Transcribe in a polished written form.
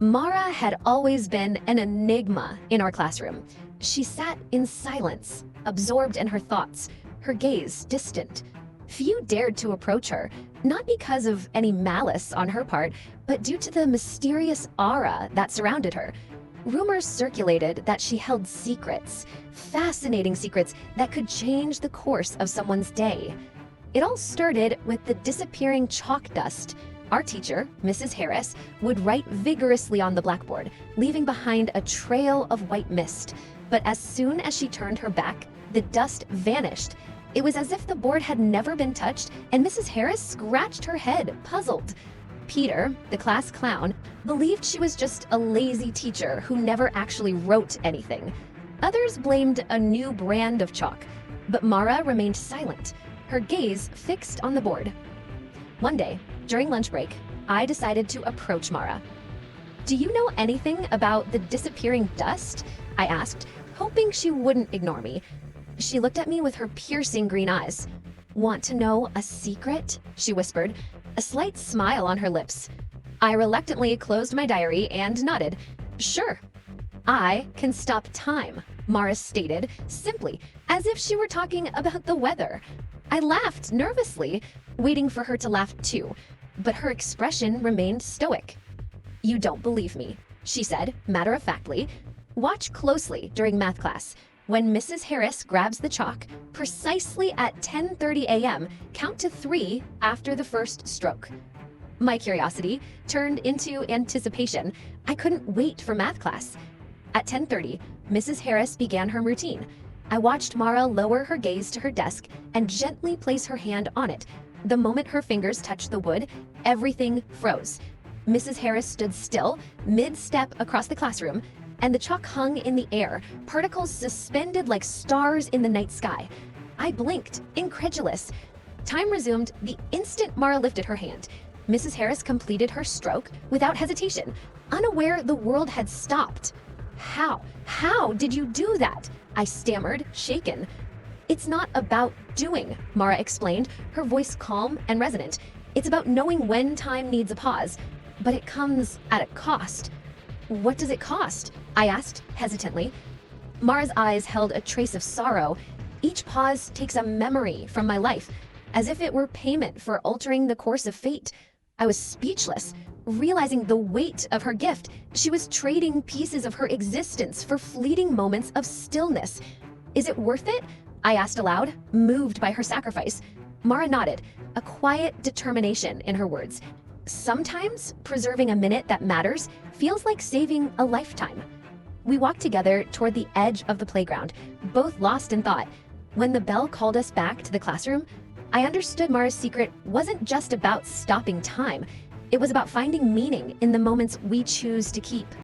Mara had always been an enigma in our classroom. She sat in silence, absorbed in her thoughts, her gaze distant. Few dared to approach her, not because of any malice on her part, but due to the mysterious aura that surrounded her. Rumors circulated that she held secrets, fascinating secrets that could change the course of someone's day. It all started with the disappearing chalk dust. Our teacher, Mrs. Harris, would write vigorously on the blackboard, leaving behind a trail of white mist. But as soon as she turned her back, the dust vanished. It was as if the board had never been touched, and Mrs. Harris scratched her head, puzzled. Peter, the class clown, believed she was just a lazy teacher who never actually wrote anything. Others blamed a new brand of chalk, but Mara remained silent, her gaze fixed on the board. One day, during lunch break, I decided to approach Mara. "Do you know anything about the disappearing dust?" I asked, hoping she wouldn't ignore me. She looked at me with her piercing green eyes. "Want to know a secret?" she whispered, a slight smile on her lips. I reluctantly closed my diary and nodded. "Sure." "I can stop time," Mara stated, simply, as if she were talking about the weather. I laughed nervously, waiting for her to laugh too, but her expression remained stoic. "You don't believe me," she said, matter-of-factly. "Watch closely during math class. When Mrs. Harris grabs the chalk, precisely at 10:30 a.m., count to 3 after the first stroke." My curiosity turned into anticipation. I couldn't wait for math class. At 10:30, Mrs. Harris began her routine. I watched Mara lower her gaze to her desk and gently place her hand on it. The moment her fingers touched the wood, everything froze. Mrs. Harris stood still, mid-step across the classroom, and the chalk hung in the air, particles suspended like stars in the night sky. I blinked, incredulous. Time resumed the instant Mara lifted her hand. Mrs. Harris completed her stroke without hesitation, unaware the world had stopped. How did you do that?" I stammered, shaken. "It's not about doing," Mara explained, her voice calm and resonant. "It's about knowing when time needs a pause, but it comes at a cost." "What does it cost?" I asked hesitantly. Mara's eyes held a trace of sorrow. "Each pause takes a memory from my life, as if it were payment for altering the course of fate." I was speechless, realizing the weight of her gift. She was trading pieces of her existence for fleeting moments of stillness. "Is it worth it?" I asked aloud, moved by her sacrifice. Mara nodded, a quiet determination in her words. "Sometimes preserving a minute that matters feels like saving a lifetime." We walked together toward the edge of the playground, both lost in thought. When the bell called us back to the classroom, I understood Mara's secret wasn't just about stopping time. It was about finding meaning in the moments we choose to keep.